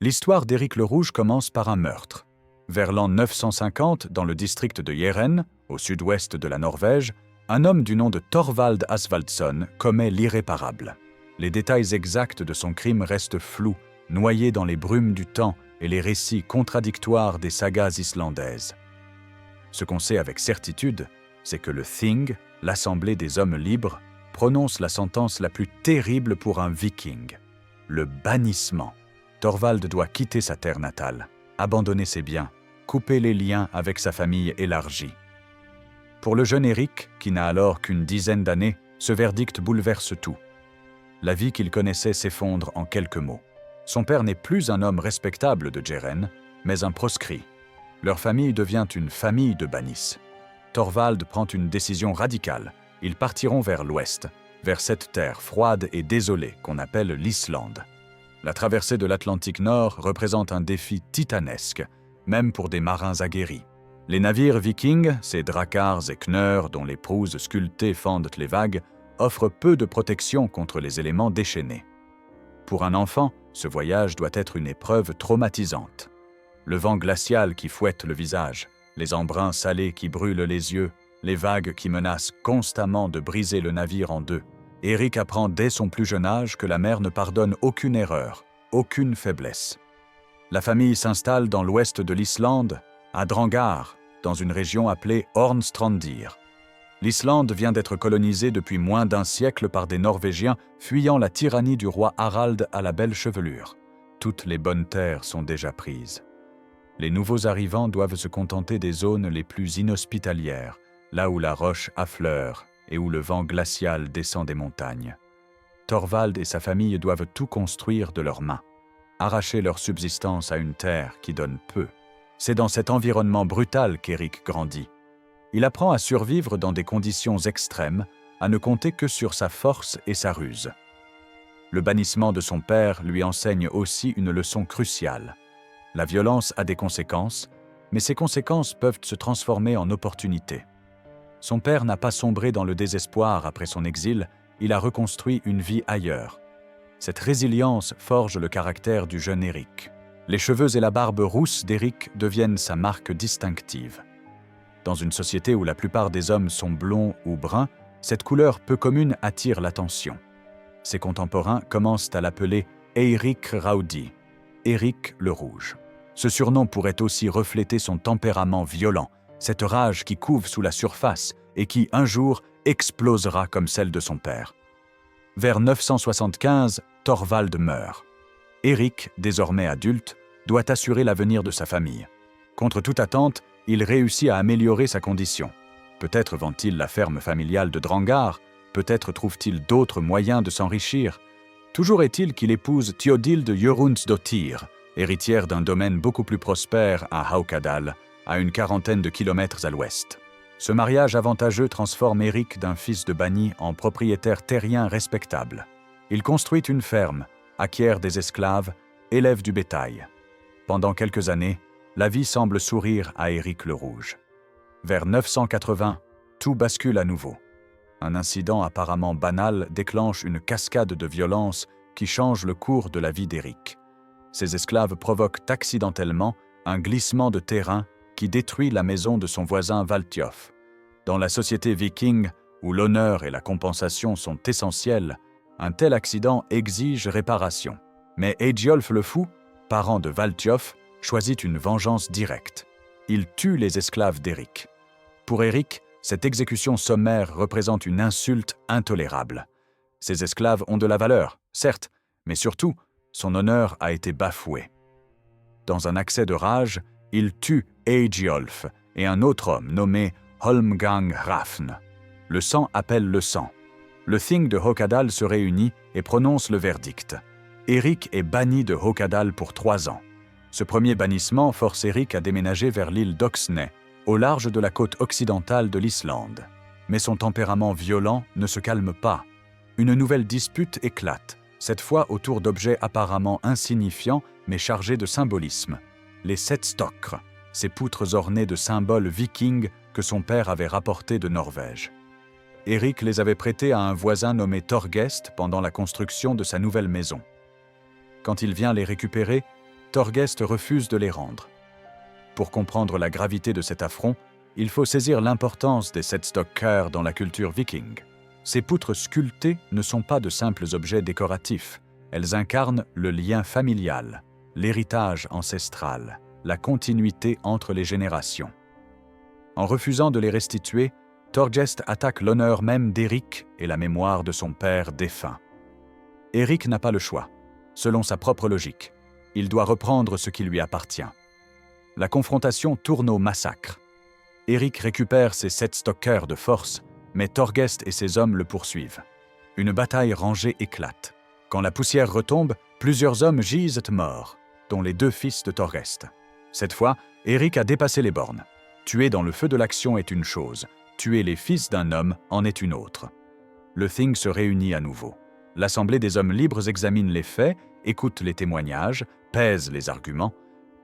L'histoire d'Éric le Rouge commence par un meurtre. Vers l'an 950, dans le district de Jæren, au sud-ouest de la Norvège, un homme du nom de Thorvald Asvaldsson commet l'irréparable. Les détails exacts de son crime restent flous, noyés dans les brumes du temps et les récits contradictoires des sagas islandaises. Ce qu'on sait avec certitude, c'est que le Thing, l'Assemblée des hommes libres, prononce la sentence la plus terrible pour un viking, le bannissement. Thorvald doit quitter sa terre natale, abandonner ses biens, couper les liens avec sa famille élargie. Pour le jeune Éric, qui n'a alors qu'une dizaine d'années, ce verdict bouleverse tout. La vie qu'il connaissait s'effondre en quelques mots. Son père n'est plus un homme respectable de Jæren, mais un proscrit. Leur famille devient une famille de bannis. Thorvald prend une décision radicale. Ils partiront vers l'ouest, vers cette terre froide et désolée qu'on appelle l'Islande. La traversée de l'Atlantique Nord représente un défi titanesque, même pour des marins aguerris. Les navires vikings, ces dracars et kneurs dont les proues sculptées fendent les vagues, offrent peu de protection contre les éléments déchaînés. Pour un enfant, ce voyage doit être une épreuve traumatisante. Le vent glacial qui fouette le visage, les embruns salés qui brûlent les yeux, les vagues qui menacent constamment de briser le navire en deux. Éric apprend dès son plus jeune âge que la mer ne pardonne aucune erreur, aucune faiblesse. La famille s'installe dans l'ouest de l'Islande, à Drangar, dans une région appelée Hornstrandir. L'Islande vient d'être colonisée depuis moins d'un siècle par des Norvégiens fuyant la tyrannie du roi Harald à la belle chevelure. Toutes les bonnes terres sont déjà prises. Les nouveaux arrivants doivent se contenter des zones les plus inhospitalières, là où la roche affleure et où le vent glacial descend des montagnes. Thorvald et sa famille doivent tout construire de leurs mains, arracher leur subsistance à une terre qui donne peu. C'est dans cet environnement brutal qu'Éric grandit. Il apprend à survivre dans des conditions extrêmes, à ne compter que sur sa force et sa ruse. Le bannissement de son père lui enseigne aussi une leçon cruciale. La violence a des conséquences, mais ces conséquences peuvent se transformer en opportunités. Son père n'a pas sombré dans le désespoir après son exil, il a reconstruit une vie ailleurs. Cette résilience forge le caractère du jeune Éric. Les cheveux et la barbe rousse d'Éric deviennent sa marque distinctive. Dans une société où la plupart des hommes sont blonds ou bruns, cette couleur peu commune attire l'attention. Ses contemporains commencent à l'appeler Eirik Raudi, Éric le Rouge. Ce surnom pourrait aussi refléter son tempérament violent, cette rage qui couve sous la surface et qui, un jour, explosera comme celle de son père. Vers 975, Thorvald meurt. Éric, désormais adulte, doit assurer l'avenir de sa famille. Contre toute attente, il réussit à améliorer sa condition. Peut-être vend-il la ferme familiale de Drangar, peut-être trouve-t-il d'autres moyens de s'enrichir. Toujours est-il qu'il épouse Théodilde Jörundsdottir, héritière d'un domaine beaucoup plus prospère à Haukadal, à une quarantaine de kilomètres à l'ouest. Ce mariage avantageux transforme Éric d'un fils de banni en propriétaire terrien respectable. Il construit une ferme, acquiert des esclaves, élève du bétail. Pendant quelques années, la vie semble sourire à Éric le Rouge. Vers 980, tout bascule à nouveau. Un incident apparemment banal déclenche une cascade de violence qui change le cours de la vie d'Éric. Ces esclaves provoquent accidentellement un glissement de terrain qui détruit la maison de son voisin Valthiof. Dans la société viking, où l'honneur et la compensation sont essentiels, un tel accident exige réparation. Mais Eyjolf le Fou, parent de Valthiof, choisit une vengeance directe. Il tue les esclaves d'Éric. Pour Éric, cette exécution sommaire représente une insulte intolérable. Ces esclaves ont de la valeur, certes, mais surtout, son honneur a été bafoué. Dans un accès de rage, il tue Eyjolf et un autre homme nommé Holmgang Hrafn. Le sang appelle le sang. Le Thing de Haukadal se réunit et prononce le verdict. Éric est banni de Haukadal pour 3 ans. Ce premier bannissement force Éric à déménager vers l'île d'Oxney, au large de la côte occidentale de l'Islande. Mais son tempérament violent ne se calme pas. Une nouvelle dispute éclate, cette fois autour d'objets apparemment insignifiants mais chargés de symbolisme. Les 7 stokkr, ces poutres ornées de symboles vikings que son père avait rapportés de Norvège. Éric les avait prêtés à un voisin nommé Thorgest pendant la construction de sa nouvelle maison. Quand il vient les récupérer, Thorgest refuse de les rendre. Pour comprendre la gravité de cet affront, il faut saisir l'importance des setstokkers dans la culture viking. Ces poutres sculptées ne sont pas de simples objets décoratifs. Elles incarnent le lien familial, l'héritage ancestral, la continuité entre les générations. En refusant de les restituer, Thorgest attaque l'honneur même d'Éric et la mémoire de son père défunt. Éric n'a pas le choix. Selon sa propre logique, il doit reprendre ce qui lui appartient. La confrontation tourne au massacre. Éric récupère ses setstokkers de force, mais Thorgest et ses hommes le poursuivent. Une bataille rangée éclate. Quand la poussière retombe, plusieurs hommes gisent morts, dont les 2 fils de Thorgest. Cette fois, Éric a dépassé les bornes. Tuer dans le feu de l'action est une chose, tuer les fils d'un homme en est une autre. Le Thing se réunit à nouveau. L'Assemblée des hommes libres examine les faits, écoute les témoignages, pèse les arguments.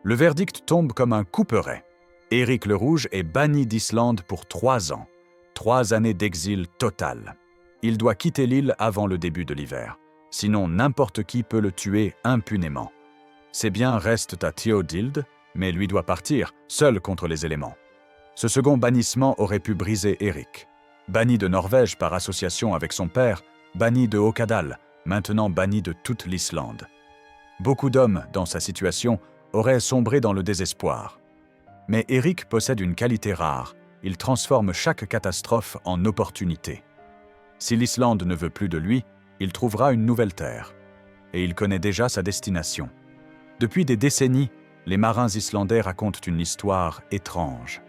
Le verdict tombe comme un couperet. Éric le Rouge est banni d'Islande pour 3 ans. 3 années d'exil total. Il doit quitter l'île avant le début de l'hiver. Sinon, n'importe qui peut le tuer impunément. Ses biens restent à Théodild, mais lui doit partir, seul contre les éléments. Ce second bannissement aurait pu briser Éric. Banni de Norvège par association avec son père, banni de Haukadal, maintenant banni de toute l'Islande. Beaucoup d'hommes, dans sa situation, auraient sombré dans le désespoir. Mais Éric possède une qualité rare, il transforme chaque catastrophe en opportunité. Si l'Islande ne veut plus de lui, il trouvera une nouvelle terre. Et il connaît déjà sa destination. Depuis des décennies, les marins islandais racontent une histoire étrange.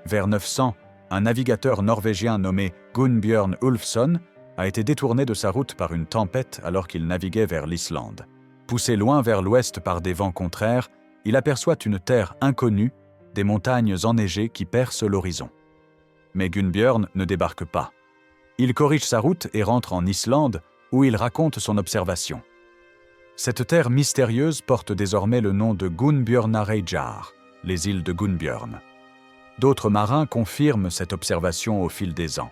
Vers 900, un navigateur norvégien nommé Gunnbjörn Ulfsson a été détourné de sa route par une tempête alors qu'il naviguait vers l'Islande. Poussé loin vers l'ouest par des vents contraires, il aperçoit une terre inconnue, des montagnes enneigées qui percent l'horizon. Mais Gunnbjörn ne débarque pas. Il corrige sa route et rentre en Islande, où il raconte son observation. Cette terre mystérieuse porte désormais le nom de Gunnbjörnareyjar, les îles de Gunnbjörn. D'autres marins confirment cette observation au fil des ans.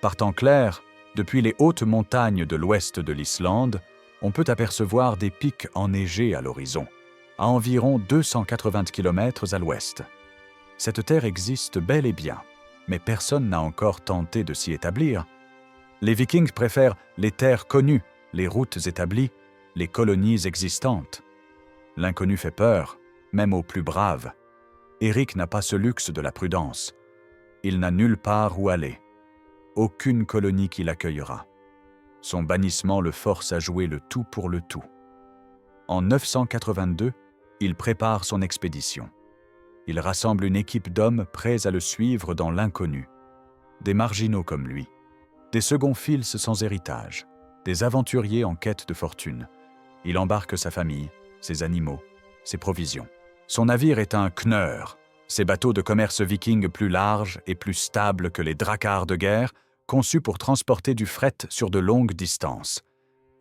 Par temps clair, depuis les hautes montagnes de l'ouest de l'Islande, on peut apercevoir des pics enneigés à l'horizon, à environ 280 km à l'ouest. Cette terre existe bel et bien, mais personne n'a encore tenté de s'y établir. Les Vikings préfèrent les terres connues, les routes établies, les colonies existantes. L'inconnu fait peur, même aux plus braves. Éric n'a pas ce luxe de la prudence. Il n'a nulle part où aller. Aucune colonie qui l'accueillera. Son bannissement le force à jouer le tout pour le tout. En 982, il prépare son expédition. Il rassemble une équipe d'hommes prêts à le suivre dans l'inconnu. Des marginaux comme lui, des seconds fils sans héritage, des aventuriers en quête de fortune. Il embarque sa famille, ses animaux, ses provisions. Son navire est un kneur, ces bateaux de commerce viking plus larges et plus stables que les dracars de guerre, conçus pour transporter du fret sur de longues distances.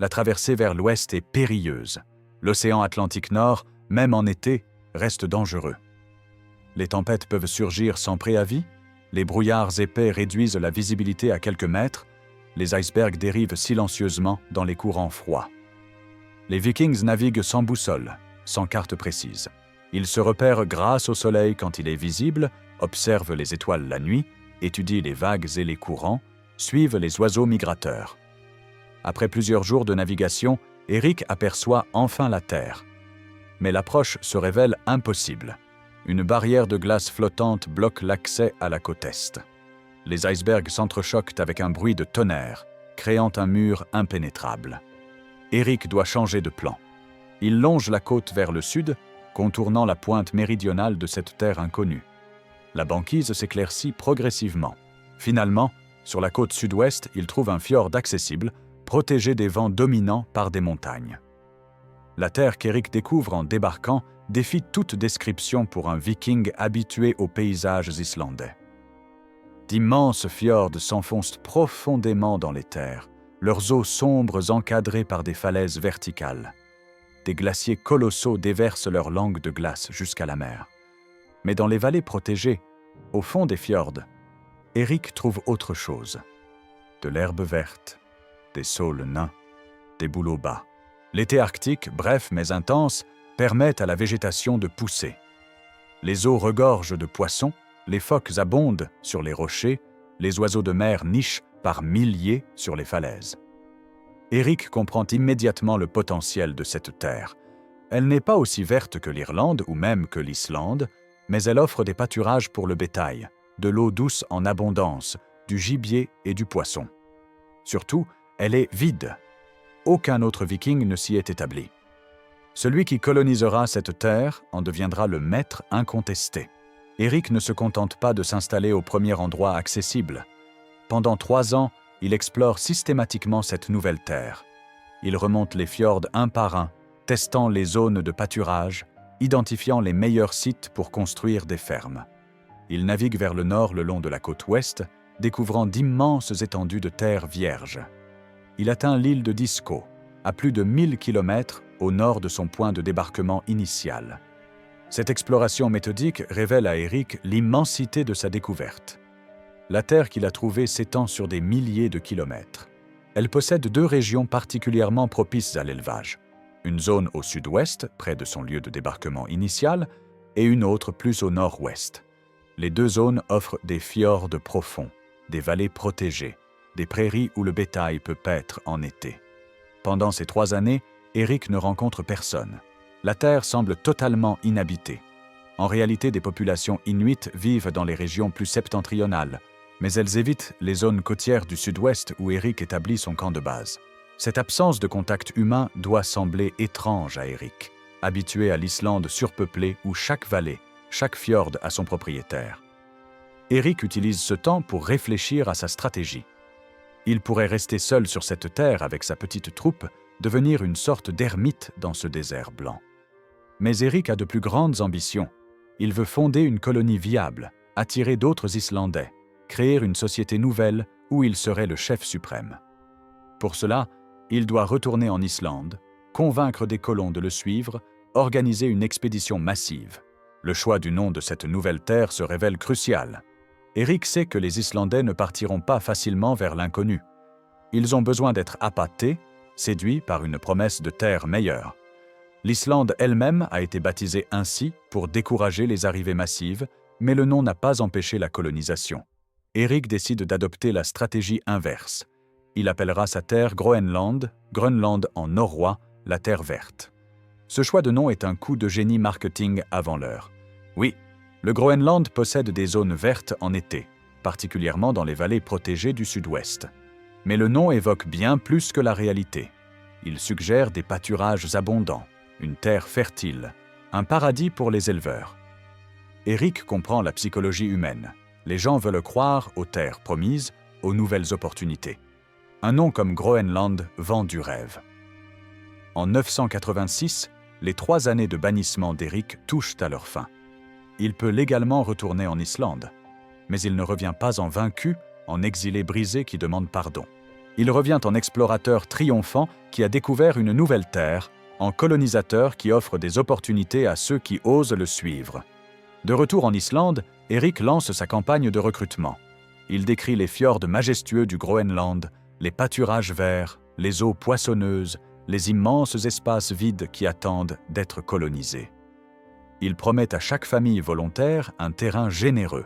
La traversée vers l'ouest est périlleuse. L'océan Atlantique Nord, même en été, reste dangereux. Les tempêtes peuvent surgir sans préavis, les brouillards épais réduisent la visibilité à quelques mètres, les icebergs dérivent silencieusement dans les courants froids. Les Vikings naviguent sans boussole, sans carte précise. Ils se repèrent grâce au soleil quand il est visible, observent les étoiles la nuit, étudient les vagues et les courants, suivent les oiseaux migrateurs. Après plusieurs jours de navigation, Éric aperçoit enfin la terre. Mais l'approche se révèle impossible. Une barrière de glace flottante bloque l'accès à la côte est. Les icebergs s'entrechoquent avec un bruit de tonnerre, créant un mur impénétrable. Éric doit changer de plan. Il longe la côte vers le sud, contournant la pointe méridionale de cette terre inconnue. La banquise s'éclaircit progressivement. Finalement, sur la côte sud-ouest, il trouve un fjord accessible, protégé des vents dominants par des montagnes. La terre qu'Éric découvre en débarquant défie toute description pour un viking habitué aux paysages islandais. D'immenses fjords s'enfoncent profondément dans les terres, leurs eaux sombres encadrées par des falaises verticales. Des glaciers colossaux déversent leurs langues de glace jusqu'à la mer. Mais dans les vallées protégées, au fond des fjords, Éric trouve autre chose. De l'herbe verte, des saules nains, des bouleaux bas. L'été arctique, bref mais intense, permettent à la végétation de pousser. Les eaux regorgent de poissons, les phoques abondent sur les rochers, les oiseaux de mer nichent par milliers sur les falaises. Eric comprend immédiatement le potentiel de cette terre. Elle n'est pas aussi verte que l'Irlande ou même que l'Islande, mais elle offre des pâturages pour le bétail, de l'eau douce en abondance, du gibier et du poisson. Surtout, elle est vide. Aucun autre viking ne s'y est établi. Celui qui colonisera cette terre en deviendra le maître incontesté. Eric ne se contente pas de s'installer au premier endroit accessible. Pendant 3 ans, il explore systématiquement cette nouvelle terre. Il remonte les fjords un par un, testant les zones de pâturage, identifiant les meilleurs sites pour construire des fermes. Il navigue vers le nord le long de la côte ouest, découvrant d'immenses étendues de terre vierge. Il atteint l'île de Disco, à plus de 1000 km au nord de son point de débarquement initial. Cette exploration méthodique révèle à Eric l'immensité de sa découverte. La terre qu'il a trouvée s'étend sur des milliers de kilomètres. Elle possède 2 régions particulièrement propices à l'élevage. Une zone au sud-ouest, près de son lieu de débarquement initial, et une autre plus au nord-ouest. Les 2 zones offrent des fjords profonds, des vallées protégées, des prairies où le bétail peut paître en été. Pendant ces 3 années, Eric ne rencontre personne. La terre semble totalement inhabitée. En réalité, des populations inuites vivent dans les régions plus septentrionales, mais elles évitent les zones côtières du sud-ouest où Eric établit son camp de base. Cette absence de contact humain doit sembler étrange à Eric, habitué à l'Islande surpeuplée où chaque vallée, chaque fjord a son propriétaire. Eric utilise ce temps pour réfléchir à sa stratégie. Il pourrait rester seul sur cette terre avec sa petite troupe, devenir une sorte d'ermite dans ce désert blanc. Mais Eric a de plus grandes ambitions. Il veut fonder une colonie viable, attirer d'autres Islandais, créer une société nouvelle où il serait le chef suprême. Pour cela, il doit retourner en Islande, convaincre des colons de le suivre, organiser une expédition massive. Le choix du nom de cette nouvelle terre se révèle crucial. Eric sait que les Islandais ne partiront pas facilement vers l'inconnu. Ils ont besoin d'être appâtés, séduits par une promesse de terre meilleure. L'Islande elle-même a été baptisée ainsi pour décourager les arrivées massives, mais le nom n'a pas empêché la colonisation. Eric décide d'adopter la stratégie inverse. Il appellera sa terre Groenland, Groenland en norrois, la terre verte. Ce choix de nom est un coup de génie marketing avant l'heure. Oui, le Groenland possède des zones vertes en été, particulièrement dans les vallées protégées du sud-ouest. Mais le nom évoque bien plus que la réalité. Il suggère des pâturages abondants, une terre fertile, un paradis pour les éleveurs. Eric comprend la psychologie humaine. Les gens veulent croire aux terres promises, aux nouvelles opportunités. Un nom comme Groenland vend du rêve. En 986, les 3 années de bannissement d'Eric touchent à leur fin. Il peut légalement retourner en Islande, mais il ne revient pas en vaincu, en exilé brisé qui demande pardon. Il revient en explorateur triomphant qui a découvert une nouvelle terre, en colonisateur qui offre des opportunités à ceux qui osent le suivre. De retour en Islande, Eric lance sa campagne de recrutement. Il décrit les fjords majestueux du Groenland, les pâturages verts, les eaux poissonneuses, les immenses espaces vides qui attendent d'être colonisés. Il promet à chaque famille volontaire un terrain généreux,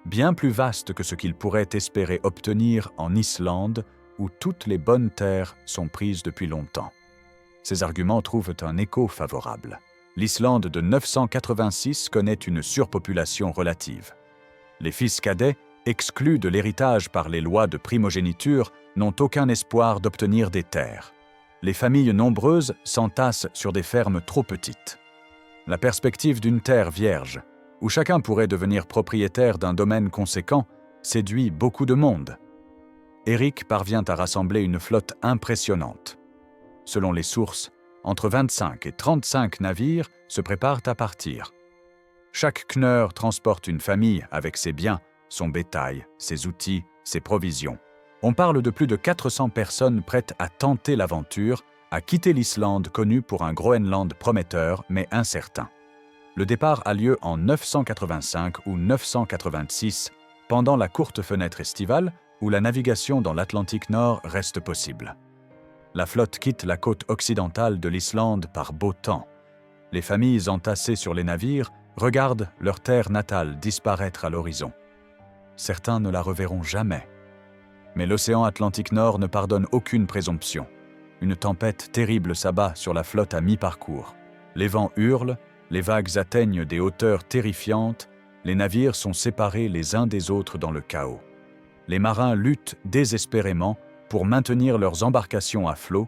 bien plus vaste que ce qu'il pourrait espérer obtenir en Islande, où toutes les bonnes terres sont prises depuis longtemps. Ces arguments trouvent un écho favorable. L'Islande de 986 connaît une surpopulation relative. Les fils cadets, exclus de l'héritage par les lois de primogéniture, n'ont aucun espoir d'obtenir des terres. Les familles nombreuses s'entassent sur des fermes trop petites. La perspective d'une terre vierge, où chacun pourrait devenir propriétaire d'un domaine conséquent, séduit beaucoup de monde. Eric parvient à rassembler une flotte impressionnante. Selon les sources, entre 25 et 35 navires se préparent à partir. Chaque kneur transporte une famille avec ses biens, son bétail, ses outils, ses provisions. On parle de plus de 400 personnes prêtes à tenter l'aventure, à quitter l'Islande connue pour un Groenland prometteur mais incertain. Le départ a lieu en 985 ou 986, pendant la courte fenêtre estivale où la navigation dans l'Atlantique Nord reste possible. La flotte quitte la côte occidentale de l'Islande par beau temps. Les familles entassées sur les navires regardent leur terre natale disparaître à l'horizon. Certains ne la reverront jamais. Mais l'océan Atlantique Nord ne pardonne aucune présomption. Une tempête terrible s'abat sur la flotte à mi-parcours. Les vents hurlent, les vagues atteignent des hauteurs terrifiantes, les navires sont séparés les uns des autres dans le chaos. Les marins luttent désespérément pour maintenir leurs embarcations à flot,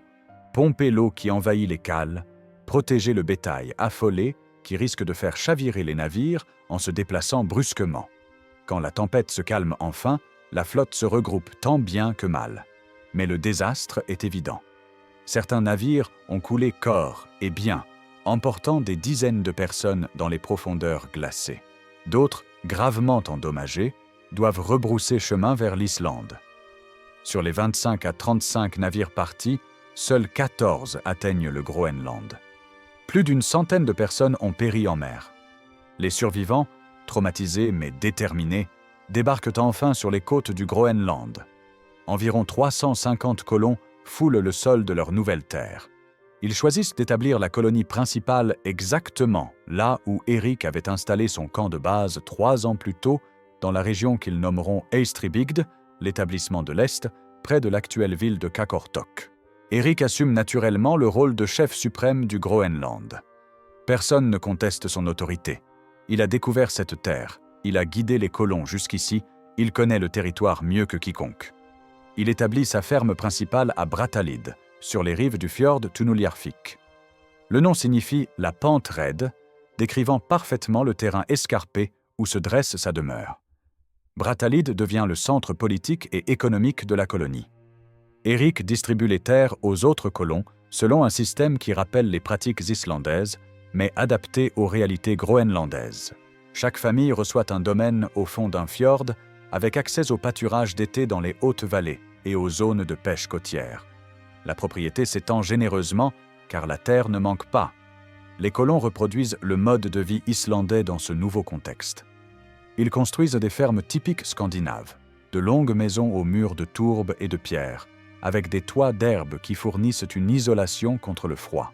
pomper l'eau qui envahit les cales, protéger le bétail affolé qui risque de faire chavirer les navires en se déplaçant brusquement. Quand la tempête se calme enfin, la flotte se regroupe tant bien que mal. Mais le désastre est évident. Certains navires ont coulé corps et biens, emportant des dizaines de personnes dans les profondeurs glacées. D'autres, gravement endommagés, doivent rebrousser chemin vers l'Islande. Sur les 25 à 35 navires partis, seuls 14 atteignent le Groenland. Plus d'une centaine de personnes ont péri en mer. Les survivants, traumatisés mais déterminés, débarquent enfin sur les côtes du Groenland. Environ 350 colons foulent le sol de leur nouvelle terre. Ils choisissent d'établir la colonie principale exactement là où Erik avait installé son camp de base 3 ans plus tôt, dans la région qu'ils nommeront Eystribygd, l'établissement de l'Est, près de l'actuelle ville de Qaqortoq. Erik assume naturellement le rôle de chef suprême du Groenland. Personne ne conteste son autorité. Il a découvert cette terre, il a guidé les colons jusqu'ici, il connaît le territoire mieux que quiconque. Il établit sa ferme principale à Brattahlid, sur les rives du fjord Tunuljarvik. Le nom signifie « la pente raide », décrivant parfaitement le terrain escarpé où se dresse sa demeure. Brattahlid devient le centre politique et économique de la colonie. Erik distribue les terres aux autres colons selon un système qui rappelle les pratiques islandaises, mais adapté aux réalités groenlandaises. Chaque famille reçoit un domaine au fond d'un fjord, avec accès au pâturage d'été dans les hautes vallées et aux zones de pêche côtière. La propriété s'étend généreusement, car la terre ne manque pas. Les colons reproduisent le mode de vie islandais dans ce nouveau contexte. Ils construisent des fermes typiques scandinaves, de longues maisons aux murs de tourbe et de pierre, avec des toits d'herbe qui fournissent une isolation contre le froid.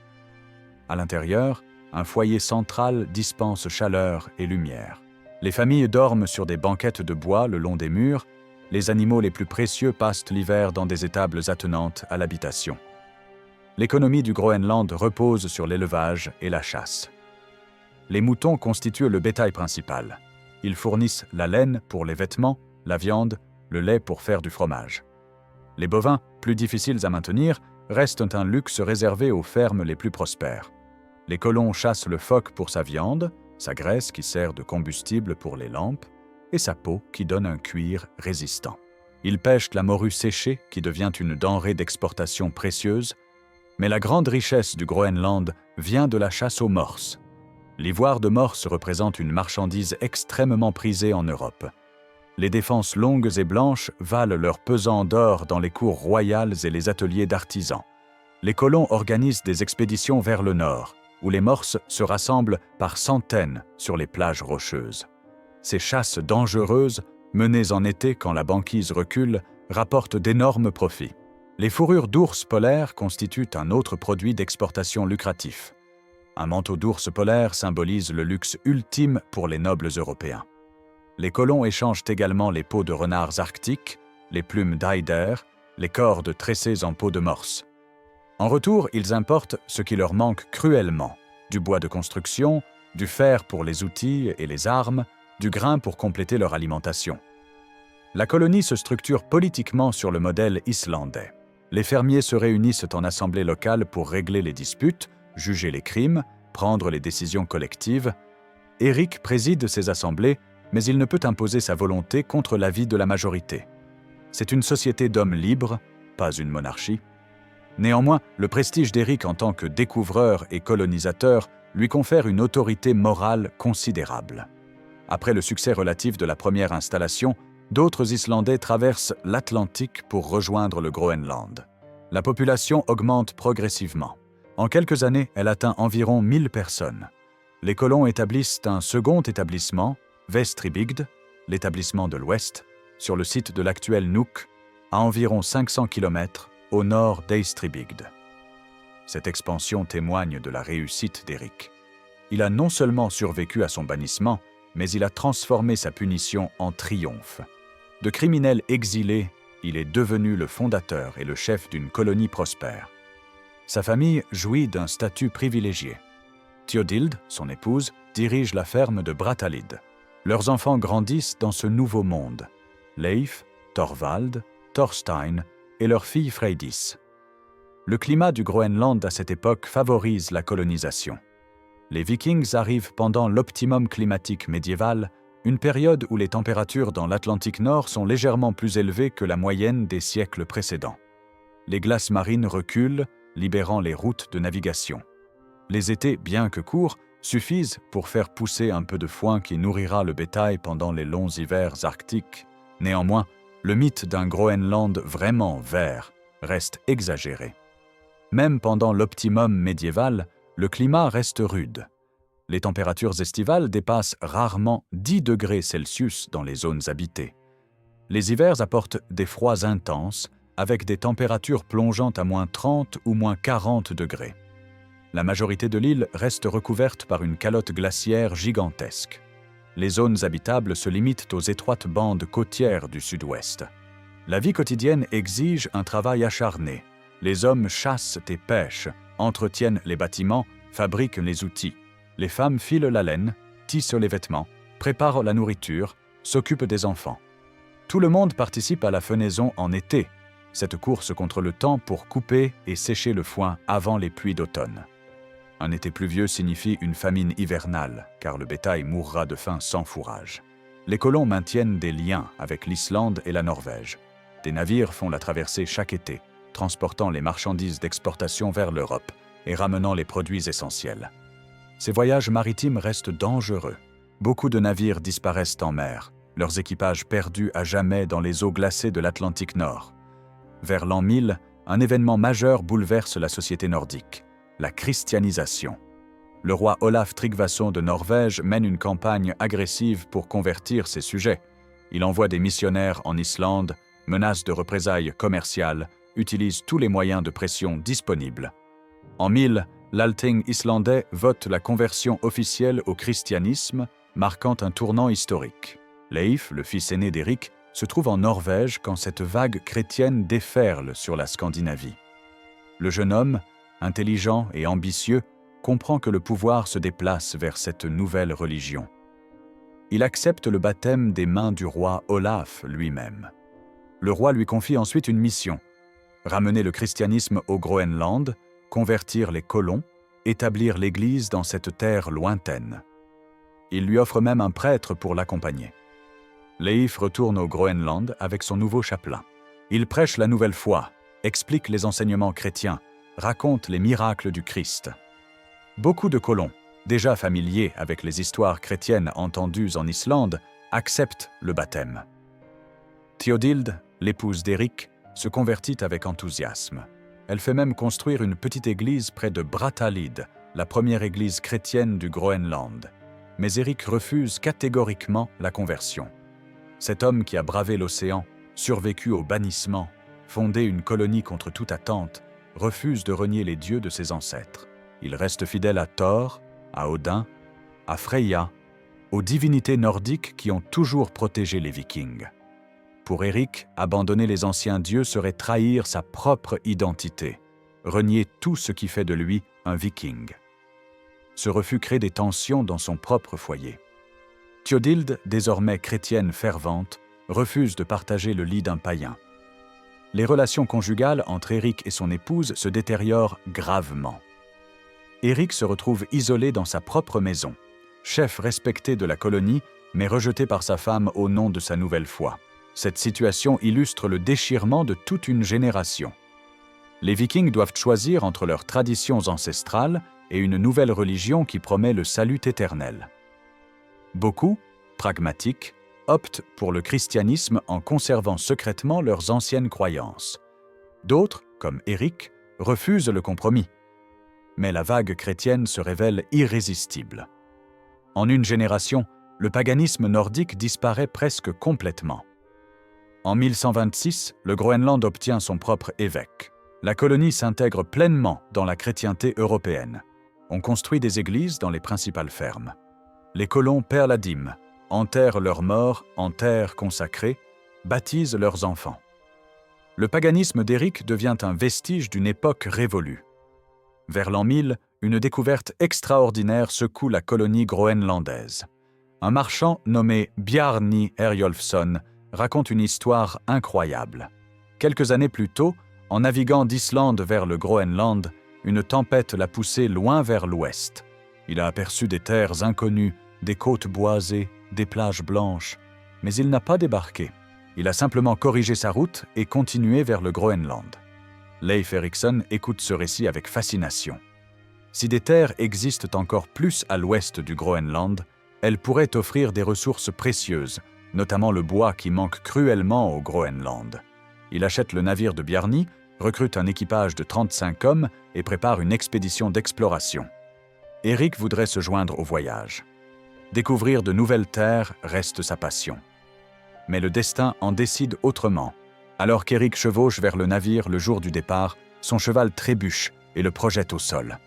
À l'intérieur, un foyer central dispense chaleur et lumière. Les familles dorment sur des banquettes de bois le long des murs. Les animaux les plus précieux passent l'hiver dans des étables attenantes à l'habitation. L'économie du Groenland repose sur l'élevage et la chasse. Les moutons constituent le bétail principal. Ils fournissent la laine pour les vêtements, la viande, le lait pour faire du fromage. Les bovins, plus difficiles à maintenir, restent un luxe réservé aux fermes les plus prospères. Les colons chassent le phoque pour sa viande, sa graisse qui sert de combustible pour les lampes, et sa peau qui donne un cuir résistant. Ils pêchent la morue séchée qui devient une denrée d'exportation précieuse, mais la grande richesse du Groenland vient de la chasse aux morses. L'ivoire de morse représente une marchandise extrêmement prisée en Europe. Les défenses longues et blanches valent leur pesant d'or dans les cours royales et les ateliers d'artisans. Les colons organisent des expéditions vers le nord, où les morses se rassemblent par centaines sur les plages rocheuses. Ces chasses dangereuses, menées en été quand la banquise recule, rapportent d'énormes profits. Les fourrures d'ours polaires constituent un autre produit d'exportation lucratif. Un manteau d'ours polaire symbolise le luxe ultime pour les nobles européens. Les colons échangent également les peaux de renards arctiques, les plumes d'eider, les cordes tressées en peau de morse. En retour, ils importent ce qui leur manque cruellement, du bois de construction, du fer pour les outils et les armes, du grain pour compléter leur alimentation. La colonie se structure politiquement sur le modèle islandais. Les fermiers se réunissent en assemblée locale pour régler les disputes, juger les crimes, prendre les décisions collectives. Erik préside ces assemblées, mais il ne peut imposer sa volonté contre l'avis de la majorité. C'est une société d'hommes libres, pas une monarchie. Néanmoins, le prestige d'Erik en tant que découvreur et colonisateur lui confère une autorité morale considérable. Après le succès relatif de la première installation, d'autres Islandais traversent l'Atlantique pour rejoindre le Groenland. La population augmente progressivement. En quelques années, elle atteint environ 1000 personnes. Les colons établissent un second établissement, Vestribygd, l'établissement de l'Ouest, sur le site de l'actuel Nuuk, à environ 500 km au nord d'Eystribygd. Cette expansion témoigne de la réussite d'Erik. il a non seulement survécu à son bannissement, mais il a transformé sa punition en triomphe. De criminel exilé, il est devenu le fondateur et le chef d'une colonie prospère. Sa famille jouit d'un statut privilégié. Théodilde, son épouse, dirige la ferme de Brattahlid. Leurs enfants grandissent dans ce nouveau monde. Leif, Thorvald, Thorstein et leur fille Freydis. Le climat du Groenland à cette époque favorise la colonisation. Les Vikings arrivent pendant l'optimum climatique médiéval, une période où les températures dans l'Atlantique Nord sont légèrement plus élevées que la moyenne des siècles précédents. Les glaces marines reculent, libérant les routes de navigation. Les étés, bien que courts, suffisent pour faire pousser un peu de foin qui nourrira le bétail pendant les longs hivers arctiques. Néanmoins, le mythe d'un Groenland vraiment vert reste exagéré. Même pendant l'optimum médiéval, le climat reste rude. Les températures estivales dépassent rarement 10 degrés Celsius dans les zones habitées. Les hivers apportent des froids intenses, avec des températures plongeant à moins 30 ou moins 40 degrés. La majorité de l'île reste recouverte par une calotte glaciaire gigantesque. Les zones habitables se limitent aux étroites bandes côtières du sud-ouest. La vie quotidienne exige un travail acharné. Les hommes chassent et pêchent, entretiennent les bâtiments, fabriquent les outils. Les femmes filent la laine, tissent les vêtements, préparent la nourriture, s'occupent des enfants. Tout le monde participe à la fenaison en été, cette course contre le temps pour couper et sécher le foin avant les pluies d'automne. Un été pluvieux signifie une famine hivernale, car le bétail mourra de faim sans fourrage. Les colons maintiennent des liens avec l'Islande et la Norvège. Des navires font la traversée chaque été, transportant les marchandises d'exportation vers l'Europe et ramenant les produits essentiels. Ces voyages maritimes restent dangereux. Beaucoup de navires disparaissent en mer, leurs équipages perdus à jamais dans les eaux glacées de l'Atlantique Nord. Vers l'an 1000, un événement majeur bouleverse la société nordique, la christianisation. Le roi Olaf Tryggvason de Norvège mène une campagne agressive pour convertir ses sujets. Il envoie des missionnaires en Islande, menace de représailles commerciales, utilise tous les moyens de pression disponibles. En 1000, l'Althing islandais vote la conversion officielle au christianisme, marquant un tournant historique. Leif, le fils aîné d'Éric, se trouve en Norvège quand cette vague chrétienne déferle sur la Scandinavie. Le jeune homme, intelligent et ambitieux, comprend que le pouvoir se déplace vers cette nouvelle religion. Il accepte le baptême des mains du roi Olaf lui-même. Le roi lui confie ensuite une mission: ramener le christianisme au Groenland, convertir les colons, établir l'Église dans cette terre lointaine. Il lui offre même un prêtre pour l'accompagner. Leif retourne au Groenland avec son nouveau chapelain. Il prêche la nouvelle foi, explique les enseignements chrétiens, raconte les miracles du Christ. Beaucoup de colons, déjà familiers avec les histoires chrétiennes entendues en Islande, acceptent le baptême. Théodilde, l'épouse d'Éric, se convertit avec enthousiasme. Elle fait même construire une petite église près de Brattahlid, la première église chrétienne du Groenland. Mais Éric refuse catégoriquement la conversion. Cet homme qui a bravé l'océan, survécu au bannissement, fondé une colonie contre toute attente, refuse de renier les dieux de ses ancêtres. Il reste fidèle à Thor, à Odin, à Freya, aux divinités nordiques qui ont toujours protégé les Vikings. Pour Éric, abandonner les anciens dieux serait trahir sa propre identité, renier tout ce qui fait de lui un Viking. Ce refus crée des tensions dans son propre foyer. Théodilde, désormais chrétienne fervente, refuse de partager le lit d'un païen. Les relations conjugales entre Éric et son épouse se détériorent gravement. Éric se retrouve isolé dans sa propre maison, chef respecté de la colonie, mais rejeté par sa femme au nom de sa nouvelle foi. Cette situation illustre le déchirement de toute une génération. Les Vikings doivent choisir entre leurs traditions ancestrales et une nouvelle religion qui promet le salut éternel. Beaucoup, pragmatiques, optent pour le christianisme en conservant secrètement leurs anciennes croyances. D'autres, comme Éric, refusent le compromis. Mais la vague chrétienne se révèle irrésistible. En une génération, le paganisme nordique disparaît presque complètement. En 1126, le Groenland obtient son propre évêque. La colonie s'intègre pleinement dans la chrétienté européenne. On construit des églises dans les principales fermes. Les colons paient la dîme, enterrent leurs morts en terre consacrée, baptisent leurs enfants. Le paganisme d'Éric devient un vestige d'une époque révolue. Vers l'an 1000, une découverte extraordinaire secoue la colonie groenlandaise. Un marchand nommé Bjarni Herjolfsson raconte une histoire incroyable. Quelques années plus tôt, en naviguant d'Islande vers le Groenland, une tempête l'a poussé loin vers l'ouest. Il a aperçu des terres inconnues, des côtes boisées, des plages blanches, mais il n'a pas débarqué. Il a simplement corrigé sa route et continué vers le Groenland. Leif Erikson écoute ce récit avec fascination. Si des terres existent encore plus à l'ouest du Groenland, elles pourraient offrir des ressources précieuses, notamment le bois qui manque cruellement au Groenland. Il achète le navire de Bjarni, recrute un équipage de 35 hommes et prépare une expédition d'exploration. Eric voudrait se joindre au voyage. Découvrir de nouvelles terres reste sa passion. Mais le destin en décide autrement. Alors qu'Eric chevauche vers le navire le jour du départ, son cheval trébuche et le projette au sol.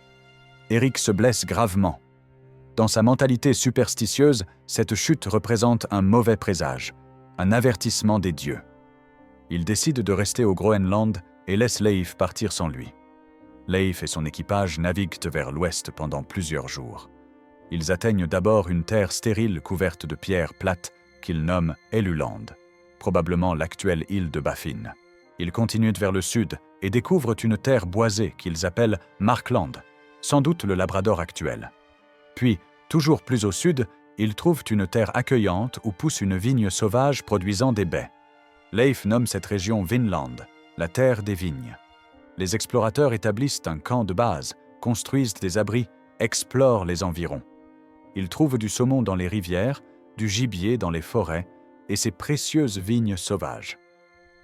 Eric se blesse gravement. Dans sa mentalité superstitieuse, cette chute représente un mauvais présage, un avertissement des dieux. Il décide de rester au Groenland et laisse Leif partir sans lui. Leif et son équipage naviguent vers l'ouest pendant plusieurs jours. Ils atteignent d'abord une terre stérile couverte de pierres plates qu'ils nomment Helluland, probablement l'actuelle île de Baffin. Ils continuent vers le sud et découvrent une terre boisée qu'ils appellent Markland, sans doute le Labrador actuel. Puis, toujours plus au sud, ils trouvent une terre accueillante où pousse une vigne sauvage produisant des baies. Leif nomme cette région Vinland, la terre des vignes. Les explorateurs établissent un camp de base, construisent des abris, explorent les environs. Ils trouvent du saumon dans les rivières, du gibier dans les forêts et ces précieuses vignes sauvages.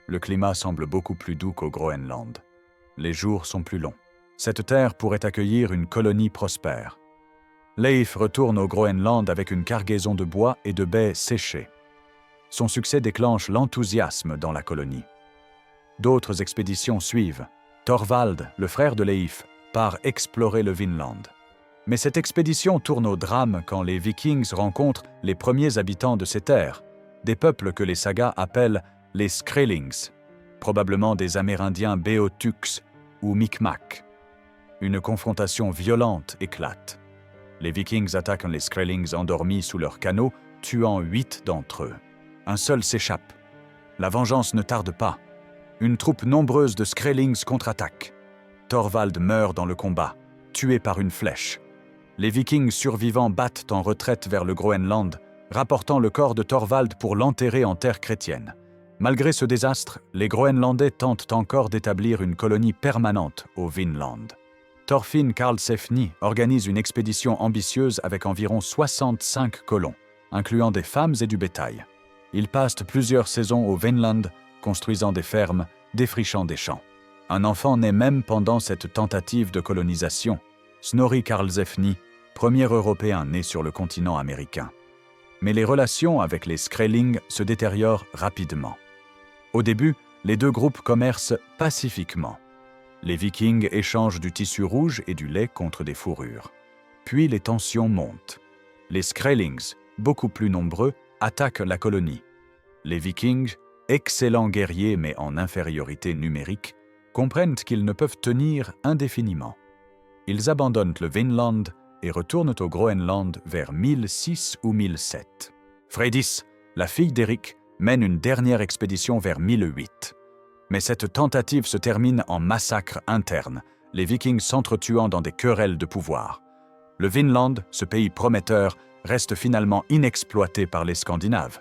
Le climat semble beaucoup plus doux qu'au Groenland. Les jours sont plus longs. Cette terre pourrait accueillir une colonie prospère. Leif retourne au Groenland avec une cargaison de bois et de baies séchées. Son succès déclenche l'enthousiasme dans la colonie. D'autres expéditions suivent. Thorvald, le frère de Leif, part explorer le Vinland. Mais cette expédition tourne au drame quand les Vikings rencontrent les premiers habitants de ces terres, des peuples que les sagas appellent les Skrellings, probablement des Amérindiens Beothuks ou Micmacs. Une confrontation violente éclate. Les Vikings attaquent les Skrellings endormis sous leurs canaux, tuant 8 d'entre eux. Un seul s'échappe. La vengeance ne tarde pas. Une troupe nombreuse de Skrellings contre-attaque. Thorvald meurt dans le combat, tué par une flèche. Les Vikings survivants battent en retraite vers le Groenland, rapportant le corps de Thorvald pour l'enterrer en terre chrétienne. Malgré ce désastre, les Groenlandais tentent encore d'établir une colonie permanente au Vinland. Thorfinn Karlsefni organise une expédition ambitieuse avec environ 65 colons, incluant des femmes et du bétail. Ils passent plusieurs saisons au Vinland, construisant des fermes, défrichant des champs. Un enfant naît même pendant cette tentative de colonisation, Snorri Karlsefni, premier Européen né sur le continent américain. Mais les relations avec les Skrellings se détériorent rapidement. Au début, les deux groupes commercent pacifiquement. Les Vikings échangent du tissu rouge et du lait contre des fourrures. Puis les tensions montent. Les Skrellings, beaucoup plus nombreux, attaquent la colonie. Les Vikings, excellents guerriers mais en infériorité numérique, comprennent qu'ils ne peuvent tenir indéfiniment. Ils abandonnent le Vinland et retournent au Groenland vers 1006 ou 1007. Freydis, la fille d'Eric, mène une dernière expédition vers 1008. Mais cette tentative se termine en massacre interne, les Vikings s'entretuant dans des querelles de pouvoir. Le Vinland, ce pays prometteur, reste finalement inexploité par les Scandinaves.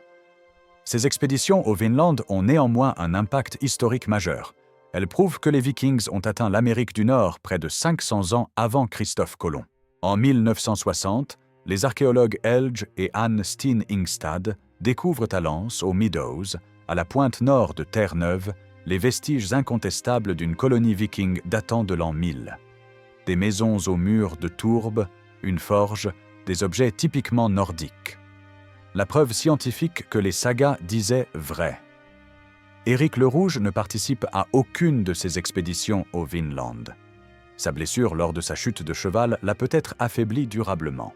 Ces expéditions au Vinland ont néanmoins un impact historique majeur. Elles prouvent que les Vikings ont atteint l'Amérique du Nord près de 500 ans avant Christophe Colomb. En 1960, les archéologues Helge et Anne Steen Ingstad découvrent à Lens, aux Meadows, à la pointe nord de Terre-Neuve, les vestiges incontestables d'une colonie viking datant de l'an 1000. Des maisons aux murs de tourbe, une forge, des objets typiquement nordiques. La preuve scientifique que les sagas disaient vrai. Éric le Rouge ne participe à aucune de ces expéditions au Vinland. Sa blessure lors de sa chute de cheval l'a peut-être affaibli durablement.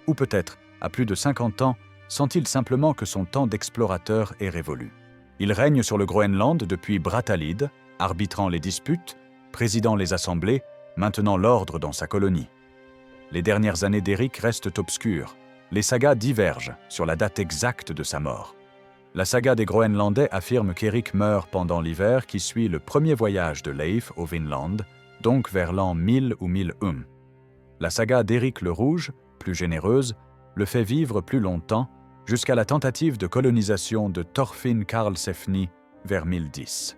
Ou peut-être, à plus de 50 ans, sent-il simplement que son temps d'explorateur est révolu. Il règne sur le Groenland depuis Brattahlid, arbitrant les disputes, présidant les assemblées, maintenant l'ordre dans sa colonie. Les dernières années d'Éric restent obscures. Les sagas divergent sur la date exacte de sa mort. La saga des Groenlandais affirme qu'Éric meurt pendant l'hiver qui suit le premier voyage de Leif au Vinland, donc vers l'an 1000 ou 1001. La saga d'Éric le Rouge, plus généreuse, le fait vivre plus longtemps, jusqu'à la tentative de colonisation de Thorfinn Karlsefni vers 1010.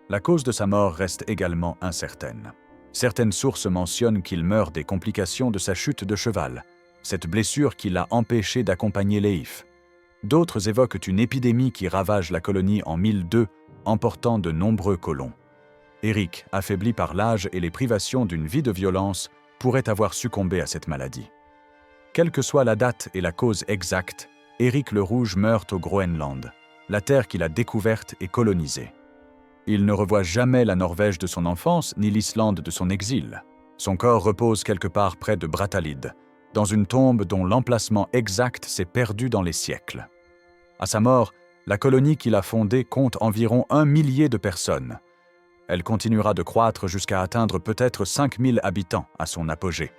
La cause de sa mort reste également incertaine. Certaines sources mentionnent qu'il meurt des complications de sa chute de cheval, cette blessure qui l'a empêché d'accompagner Leif. D'autres évoquent une épidémie qui ravage la colonie en 1002, emportant de nombreux colons. Éric, affaibli par l'âge et les privations d'une vie de violence, pourrait avoir succombé à cette maladie. Quelle que soit la date et la cause exacte, Éric le Rouge meurt au Groenland, la terre qu'il a découverte et colonisée. Il ne revoit jamais la Norvège de son enfance ni l'Islande de son exil. Son corps repose quelque part près de Brattahlid, dans une tombe dont l'emplacement exact s'est perdu dans les siècles. À sa mort, la colonie qu'il a fondée compte environ 1 millier de personnes. Elle continuera de croître jusqu'à atteindre peut-être 5000 habitants à son apogée.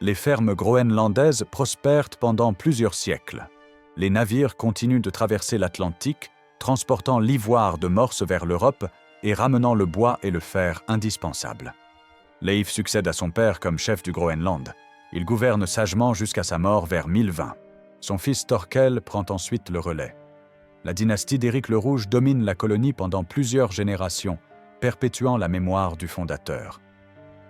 Les fermes groenlandaises prospèrent pendant plusieurs siècles. Les navires continuent de traverser l'Atlantique, transportant l'ivoire de Morse vers l'Europe et ramenant le bois et le fer indispensables. Leif succède à son père comme chef du Groenland. Il gouverne sagement jusqu'à sa mort vers 1020. Son fils Thorkel prend ensuite le relais. La dynastie d'Éric le Rouge domine la colonie pendant plusieurs générations, perpétuant la mémoire du fondateur.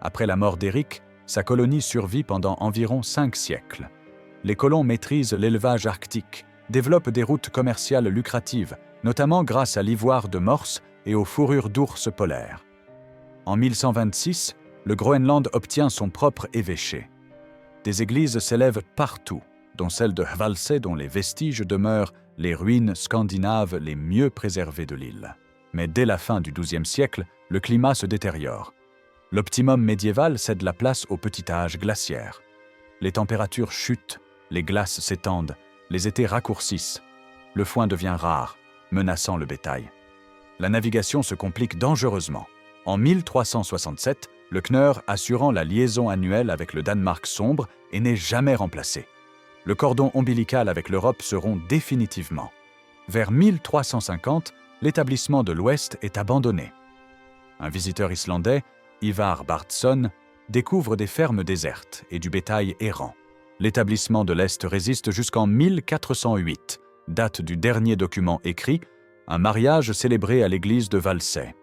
Après la mort d'Éric, sa colonie survit pendant environ 5 siècles. Les colons maîtrisent l'élevage arctique, développent des routes commerciales lucratives, notamment grâce à l'ivoire de Morse et aux fourrures d'ours polaires. En 1126, le Groenland obtient son propre évêché. Des églises s'élèvent partout, dont celle de Hvalsey dont les vestiges demeurent les ruines scandinaves les mieux préservées de l'île. Mais dès la fin du XIIe siècle, le climat se détériore. L'optimum médiéval cède la place au petit âge glaciaire. Les températures chutent, les glaces s'étendent, les étés raccourcissent. Le foin devient rare, menaçant le bétail. La navigation se complique dangereusement. En 1367, le Kneur assurant la liaison annuelle avec le Danemark sombre et n'est jamais remplacé. Le cordon ombilical avec l'Europe se rompt définitivement. Vers 1350, l'établissement de l'Ouest est abandonné. Un visiteur islandais, Ivar Bardsson, découvre des fermes désertes et du bétail errant. L'établissement de l'Est résiste jusqu'en 1408, date du dernier document écrit, un mariage célébré à l'église de Hvalsey.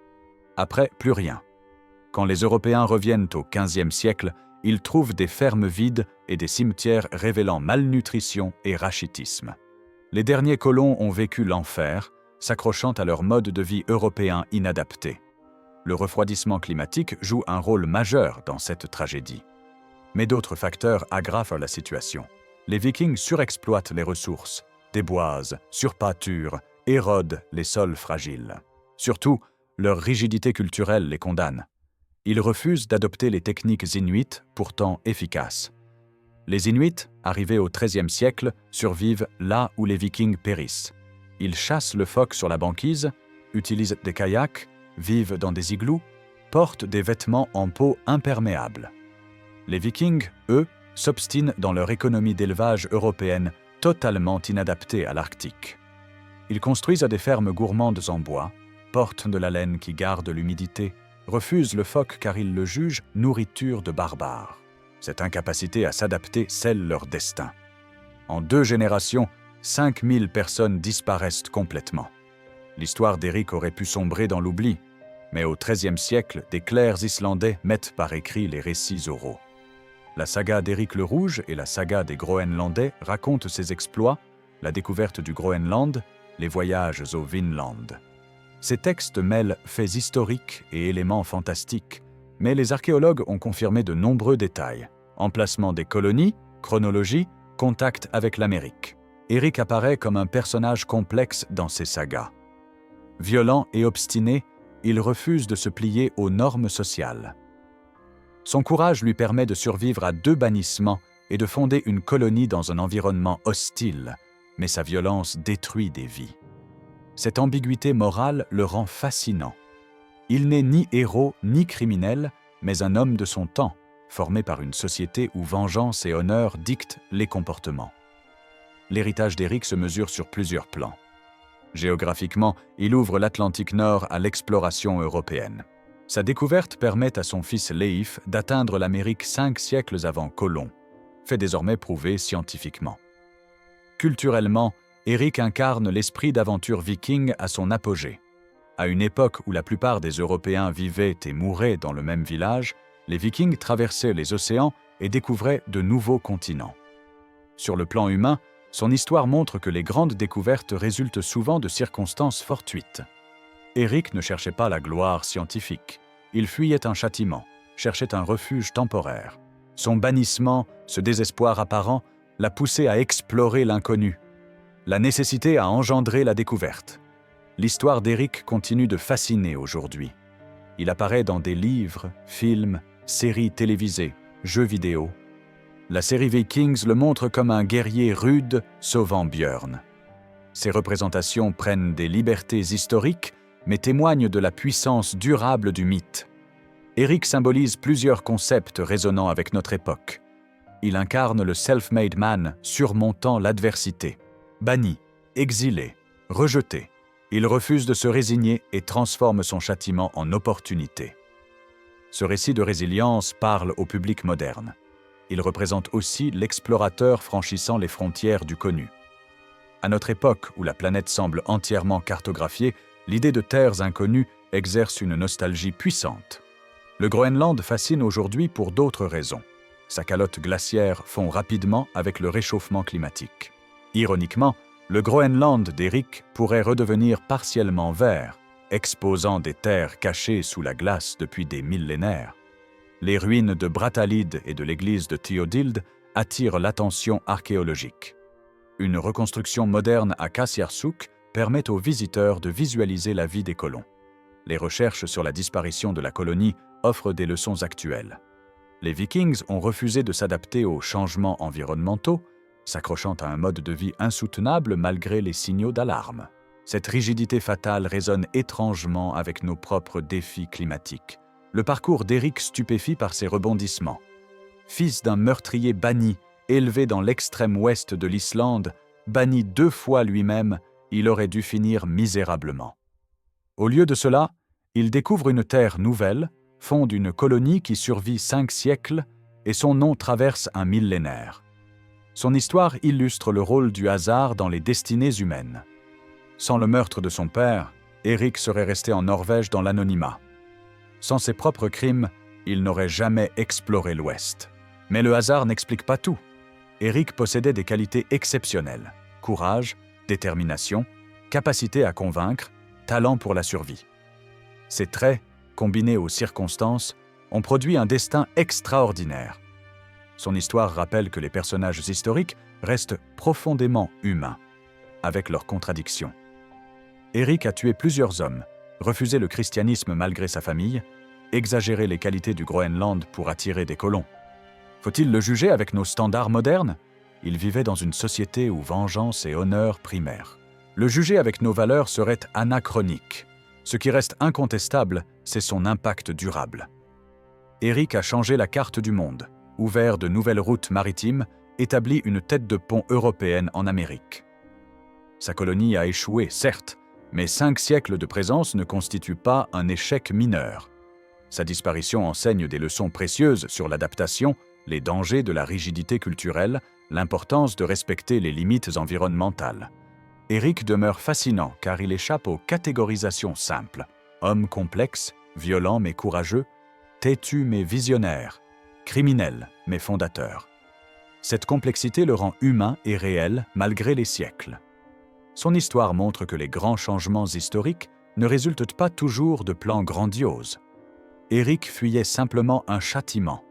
Après, plus rien. Quand les Européens reviennent au XVe siècle, ils trouvent des fermes vides et des cimetières révélant malnutrition et rachitisme. Les derniers colons ont vécu l'enfer, s'accrochant à leur mode de vie européen inadapté. Le refroidissement climatique joue un rôle majeur dans cette tragédie. Mais d'autres facteurs aggravent la situation. Les Vikings surexploitent les ressources, déboisent, surpâturent, érodent les sols fragiles. Surtout, leur rigidité culturelle les condamne. Ils refusent d'adopter les techniques inuites, pourtant efficaces. Les Inuits, arrivés au XIIIe siècle, survivent là où les Vikings périssent. Ils chassent le phoque sur la banquise, utilisent des kayaks, vivent dans des igloos, portent des vêtements en peau imperméable. Les Vikings, eux, s'obstinent dans leur économie d'élevage européenne totalement inadaptée à l'Arctique. Ils construisent des fermes gourmandes en bois, portent de la laine qui garde l'humidité, refusent le phoque car ils le jugent nourriture de barbares. Cette incapacité à s'adapter scelle leur destin. En 2 générations, 5000 personnes disparaissent complètement. L'histoire d'Éric aurait pu sombrer dans l'oubli, mais au XIIIe siècle, des clercs islandais mettent par écrit les récits oraux. La saga d'Éric le Rouge et la saga des Groenlandais racontent ses exploits, la découverte du Groenland, les voyages au Vinland. Ces textes mêlent faits historiques et éléments fantastiques, mais les archéologues ont confirmé de nombreux détails. Emplacement des colonies, chronologie, contact avec l'Amérique. Éric apparaît comme un personnage complexe dans ces sagas. Violent et obstiné, il refuse de se plier aux normes sociales. Son courage lui permet de survivre à 2 bannissements et de fonder une colonie dans un environnement hostile, mais sa violence détruit des vies. Cette ambiguïté morale le rend fascinant. Il n'est ni héros ni criminel, mais un homme de son temps, formé par une société où vengeance et honneur dictent les comportements. L'héritage d'Éric se mesure sur plusieurs plans. Géographiquement, il ouvre l'Atlantique Nord à l'exploration européenne. Sa découverte permet à son fils Leif d'atteindre l'Amérique 5 siècles avant Colomb, fait désormais prouvé scientifiquement. Culturellement, Éric incarne l'esprit d'aventure viking à son apogée. À une époque où la plupart des Européens vivaient et mouraient dans le même village, les Vikings traversaient les océans et découvraient de nouveaux continents. Sur le plan humain, son histoire montre que les grandes découvertes résultent souvent de circonstances fortuites. Éric ne cherchait pas la gloire scientifique. Il fuyait un châtiment, cherchait un refuge temporaire. Son bannissement, ce désespoir apparent, l'a poussé à explorer l'inconnu. La nécessité a engendré la découverte. L'histoire d'Éric continue de fasciner aujourd'hui. Il apparaît dans des livres, films, séries télévisées, jeux vidéo. La série Vikings le montre comme un guerrier rude sauvant Björn. Ces représentations prennent des libertés historiques, mais témoignent de la puissance durable du mythe. Éric symbolise plusieurs concepts résonnant avec notre époque. Il incarne le self-made man surmontant l'adversité. Banni, exilé, rejeté, il refuse de se résigner et transforme son châtiment en opportunité. Ce récit de résilience parle au public moderne. Il représente aussi l'explorateur franchissant les frontières du connu. À notre époque, où la planète semble entièrement cartographiée, l'idée de terres inconnues exerce une nostalgie puissante. Le Groenland fascine aujourd'hui pour d'autres raisons. Sa calotte glaciaire fond rapidement avec le réchauffement climatique. Ironiquement, le Groenland d'Éric pourrait redevenir partiellement vert, exposant des terres cachées sous la glace depuis des millénaires. Les ruines de Brattahlid et de l'église de Théodild attirent l'attention archéologique. Une reconstruction moderne à Qassiarsuk permet aux visiteurs de visualiser la vie des colons. Les recherches sur la disparition de la colonie offrent des leçons actuelles. Les Vikings ont refusé de s'adapter aux changements environnementaux, s'accrochant à un mode de vie insoutenable malgré les signaux d'alarme. Cette rigidité fatale résonne étrangement avec nos propres défis climatiques. Le parcours d'Éric stupéfie par ses rebondissements. Fils d'un meurtrier banni, élevé dans l'extrême ouest de l'Islande, banni 2 fois lui-même, il aurait dû finir misérablement. Au lieu de cela, il découvre une terre nouvelle, fonde une colonie qui survit 5 siècles et son nom traverse un millénaire. Son histoire illustre le rôle du hasard dans les destinées humaines. Sans le meurtre de son père, Éric serait resté en Norvège dans l'anonymat. Sans ses propres crimes, il n'aurait jamais exploré l'Ouest. Mais le hasard n'explique pas tout. Éric possédait des qualités exceptionnelles: courage, détermination, capacité à convaincre, talent pour la survie. Ces traits, combinés aux circonstances, ont produit un destin extraordinaire. Son histoire rappelle que les personnages historiques restent profondément humains, avec leurs contradictions. Éric a tué plusieurs hommes, refusé le christianisme malgré sa famille, exagéré les qualités du Groenland pour attirer des colons. Faut-il le juger avec nos standards modernes? Il vivait dans une société où vengeance et honneur primèrent. Le juger avec nos valeurs serait anachronique. Ce qui reste incontestable, c'est son impact durable. Éric a changé la carte du monde, ouvert de nouvelles routes maritimes, établi une tête de pont européenne en Amérique. Sa colonie a échoué, certes, mais 5 siècles de présence ne constituent pas un échec mineur. Sa disparition enseigne des leçons précieuses sur l'adaptation, les dangers de la rigidité culturelle, l'importance de respecter les limites environnementales. Éric demeure fascinant car il échappe aux catégorisations simples. Homme complexe, violent mais courageux, têtu mais visionnaire, criminel mais fondateur. Cette complexité le rend humain et réel malgré les siècles. Son histoire montre que les grands changements historiques ne résultent pas toujours de plans grandioses. Éric fuyait simplement un châtiment.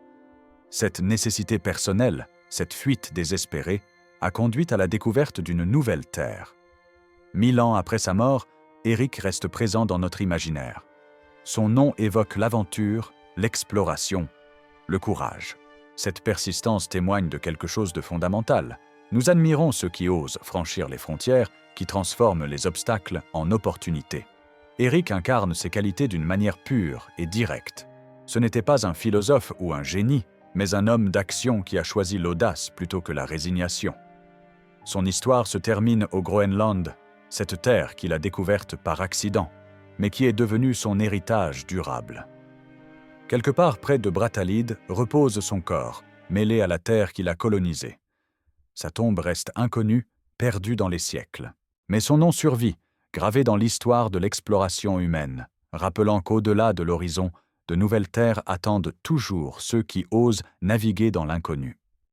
Cette nécessité personnelle, cette fuite désespérée, a conduit à la découverte d'une nouvelle terre. 1000 ans après sa mort, Éric reste présent dans notre imaginaire. Son nom évoque l'aventure, l'exploration, le courage. Cette persistance témoigne de quelque chose de fondamental. Nous admirons ceux qui osent franchir les frontières, qui transforment les obstacles en opportunités. Éric incarne ces qualités d'une manière pure et directe. Ce n'était pas un philosophe ou un génie, mais un homme d'action qui a choisi l'audace plutôt que la résignation. Son histoire se termine au Groenland, cette terre qu'il a découverte par accident, mais qui est devenue son héritage durable. Quelque part près de Brattahlid repose son corps, mêlé à la terre qu'il a colonisée. Sa tombe reste inconnue, perdue dans les siècles. Mais son nom survit, gravé dans l'histoire de l'exploration humaine, rappelant qu'au-delà de l'horizon, de nouvelles terres attendent toujours ceux qui osent naviguer dans l'inconnu.